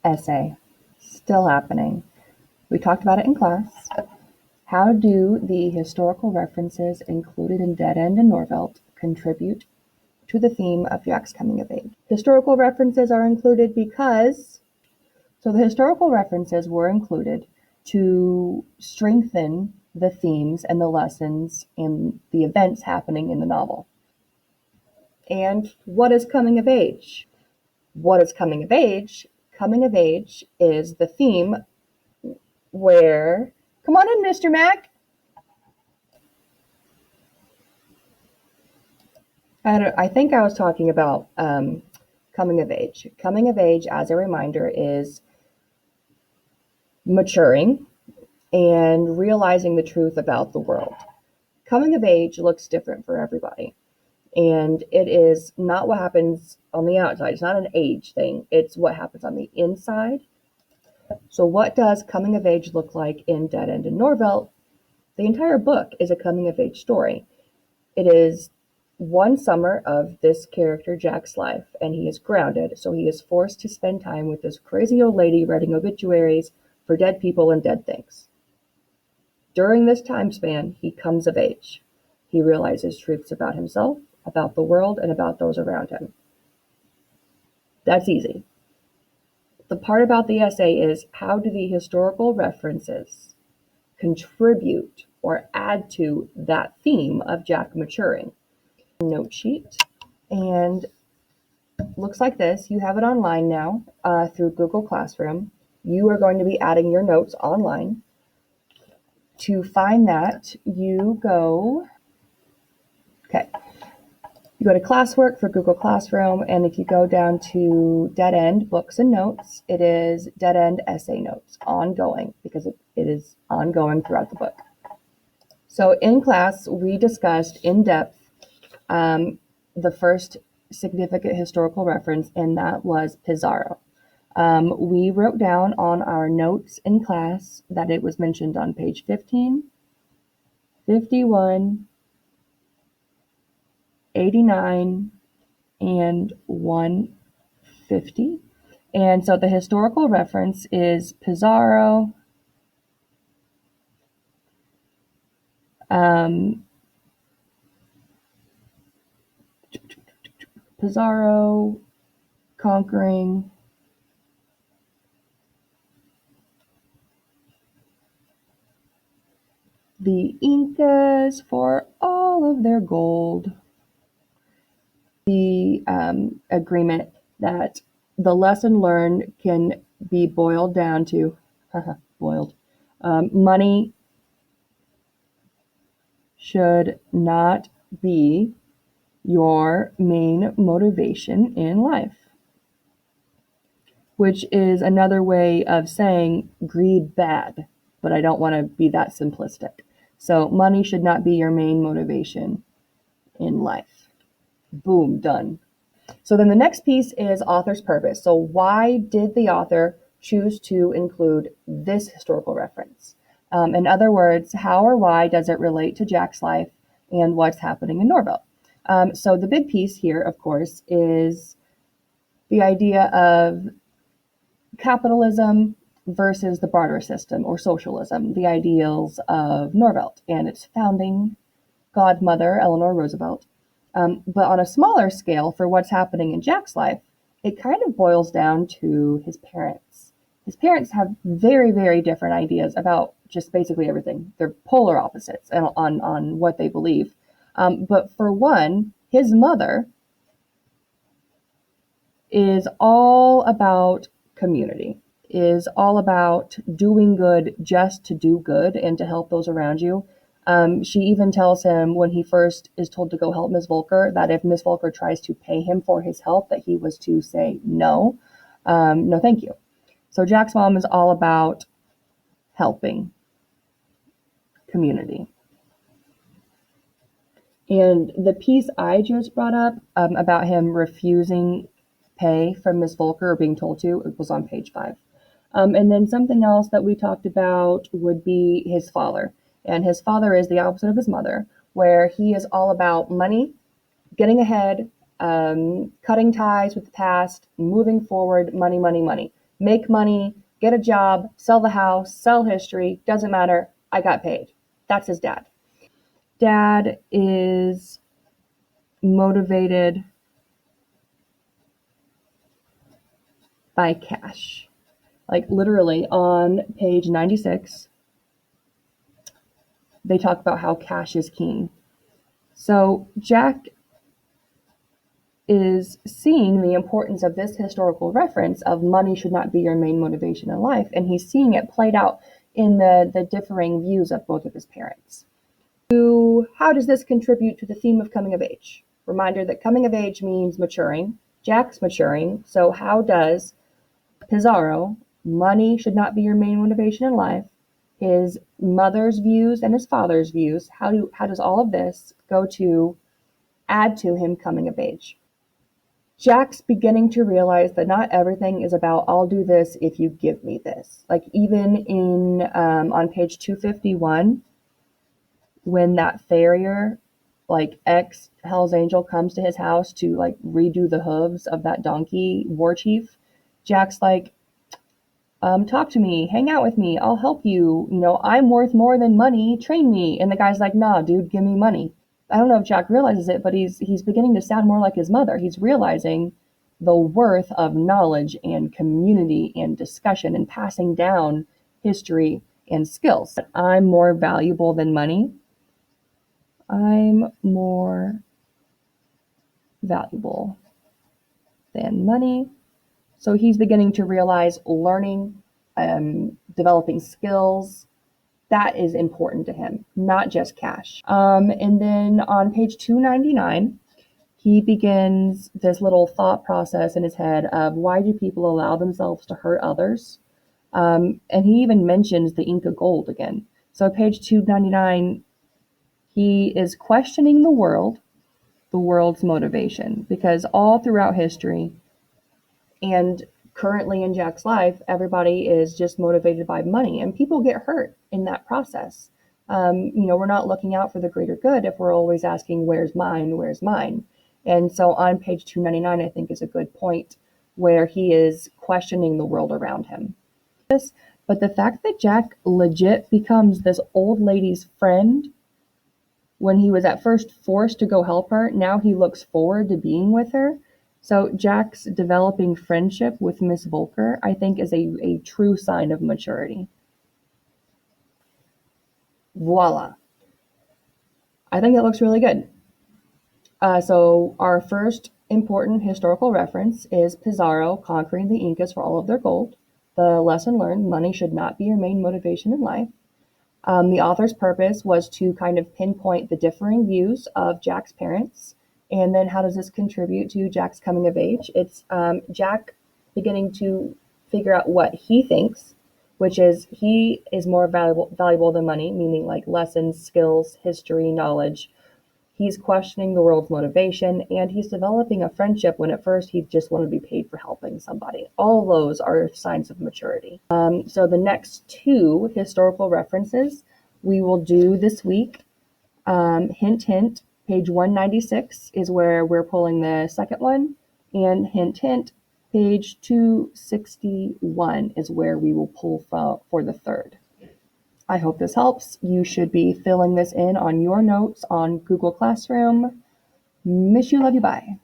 essay. Still happening. We talked about it in class. How do the historical references included in Dead End and Norvelt contribute to the theme of Jack's coming of age? Historical references are included because, so the historical references were included to strengthen the themes and the lessons and the events happening in the novel. And what is coming of age? What is coming of age? Coming of age is the theme where, come on in, Mr. Mac. I think I was talking about coming of age. Coming of age, as a reminder, is maturing and realizing the truth about the world. Coming of age looks different for everybody. And it is not what happens on the outside. It's not an age thing. It's what happens on the inside. So what does coming of age look like in Dead End and Norvelt? The entire book is a coming of age story. It is one summer of this character Jack's life, and he is grounded, so he is forced to spend time with this crazy old lady writing obituaries for dead people and dead things. During this time span, he comes of age. He realizes truths about himself, about the world, and about those around him. That's easy. The part about the essay is, how do the historical references contribute or add to that theme of Jack maturing? Note sheet, and looks like this. You have it online now through Google Classroom. You are going to be adding your notes online. To find that, you go to classwork for Google Classroom, and if you go down to Dead End Books and Notes, it is Dead End Essay Notes, ongoing, because it is ongoing throughout the book. So in class, we discussed in depth the first significant historical reference, and that was Pizarro. We wrote down on our notes in class that it was mentioned on page 15, 51, 89, and 150. And so the historical reference is Pizarro, conquering the Incas for all of their gold. The agreement that the lesson learned can be boiled down to money should not be your main motivation in life, which is another way of saying greed bad, but I don't want to be that simplistic. So money should not be your main motivation in life. Boom, done. So then the next piece is author's purpose. So why did the author choose to include this historical reference? In other words, how or why does it relate to Jack's life and what's happening in Norvelt? So the big piece here, of course, is the idea of capitalism versus the barter system or socialism, the ideals of Norvelt and its founding godmother, Eleanor Roosevelt. But on a smaller scale, for what's happening in Jack's life, it kind of boils down to his parents. His parents have very, very different ideas about just basically everything. They're polar opposites on what they believe. But for one, his mother is all about community, is all about doing good just to do good and to help those around you. She even tells him when he first is told to go help Miss Volker that if Miss Volker tries to pay him for his help, that he was to say no, no thank you. So Jack's mom is all about helping community. And the piece I just brought up about him refusing pay from Miss Volker or being told to, it was on page 5. And then something else that we talked about would be his father. And his father is the opposite of his mother, where he is all about money, getting ahead, cutting ties with the past, moving forward, money, money, money. make money, get a job, sell the house, sell history, doesn't matter. I got paid. That's his dad. Dad is motivated by cash. Like literally on page 96, they talk about how cash is king. So Jack is seeing the importance of this historical reference of money should not be your main motivation in life, and he's seeing it played out in the differing views of both of his parents. How does this contribute to the theme of coming of age? Reminder that coming of age means maturing. Jack's maturing, so how does Pizarro, money should not be your main motivation in life, his mother's views and his father's views, how does all of this go to add to him coming of age? Jack's beginning to realize that not everything is about I'll do this if you give me this. Like even in on page 251, when that farrier, like ex Hell's Angel, comes to his house to like redo the hooves of that donkey war chief, Jack's like, talk to me, hang out with me, I'll help you. You know, I'm worth more than money. Train me. And the guy's like, nah, dude, give me money. I don't know if Jack realizes it, but he's beginning to sound more like his mother. He's realizing the worth of knowledge and community and discussion and passing down history and skills. I'm more valuable than money. I'm more valuable than money. So he's beginning to realize learning, developing skills, that is important to him, not just cash. And then on page 299, he begins this little thought process in his head of why do people allow themselves to hurt others? And he even mentions the Inca gold again. So page 299, he is questioning the world's motivation, because all throughout history and currently in Jack's life, everybody is just motivated by money, and people get hurt in that process. We're not looking out for the greater good if we're always asking, where's mine, where's mine? And so on page 299, I think is a good point where he is questioning the world around him. But the fact that Jack legit becomes this old lady's friend when he was at first forced to go help her, now he looks forward to being with her. So Jack's developing friendship with Miss Volker, I think, is a true sign of maturity. Voila. I think that looks really good. So our first important historical reference is Pizarro conquering the Incas for all of their gold. The lesson learned, money should not be your main motivation in life. The author's purpose was to kind of pinpoint the differing views of Jack's parents. And then how does this contribute to Jack's coming of age? It's Jack beginning to figure out what he thinks, which is he is more valuable than money, meaning like lessons, skills, history, knowledge. He's questioning the world's motivation, and he's developing a friendship when at first he just wanted to be paid for helping somebody. All those are signs of maturity. So the next two historical references we will do this week. Hint, hint, page 196 is where we're pulling the second one, and hint, hint, page 261 is where we will pull for the third. I hope this helps. You should be filling this in on your notes on Google Classroom. Miss you, love you, bye.